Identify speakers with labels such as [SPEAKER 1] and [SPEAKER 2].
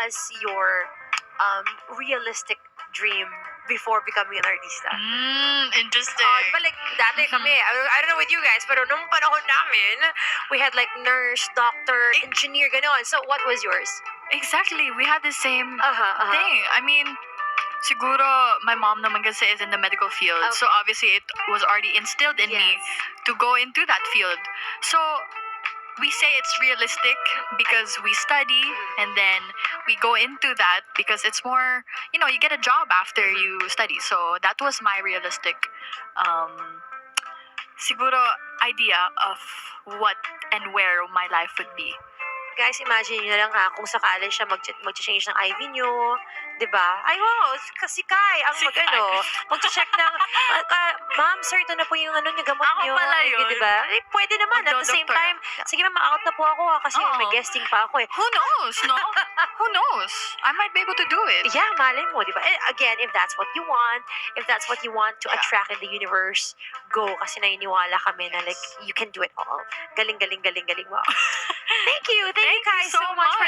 [SPEAKER 1] was your realistic dream before becoming an artista?
[SPEAKER 2] Interesting.
[SPEAKER 1] Diba like, dati kami, I don't know with you guys, pero nung panahon namin, we had like nurse, doctor, engineer, ganon. So, what was yours?
[SPEAKER 2] Exactly. We had the same
[SPEAKER 1] Uh-huh.
[SPEAKER 2] thing. I mean, siguro, my mom naman kasi is in the medical field.
[SPEAKER 1] Okay.
[SPEAKER 2] So, obviously, it was already instilled in me
[SPEAKER 1] Yes.
[SPEAKER 2] to go into that field. So, we say it's realistic because we study and then we go into that because it's more, you get a job after you study. So, that was my realistic, siguro, idea of what and where my life would be.
[SPEAKER 1] Guys, imagine nyo lang kung sakali siya mag-change ng IV nyo, di ba? Ay, wow, kasi Kai, ang mag-check ng, ma'am, sir, ito na po yung yung gamot
[SPEAKER 2] Ako
[SPEAKER 1] nyo.
[SPEAKER 2] pala yun.
[SPEAKER 1] Di ba? Pwede naman, at the same
[SPEAKER 2] Magdo-doktor.
[SPEAKER 1] time, sige ma'am, out na po ako kasi
[SPEAKER 2] Oo.
[SPEAKER 1] may guesting pa ako
[SPEAKER 2] Who knows, no? Who knows? I might be able to do it.
[SPEAKER 1] Yeah, malay mo, di ba? Again, if that's what you want, to attract in the universe, go. Kasi naniniwala kami na like, you can do it all. Galing, galing, galing, galing. Wow. Thank you,
[SPEAKER 2] Thank you
[SPEAKER 1] guys
[SPEAKER 2] so
[SPEAKER 1] so much for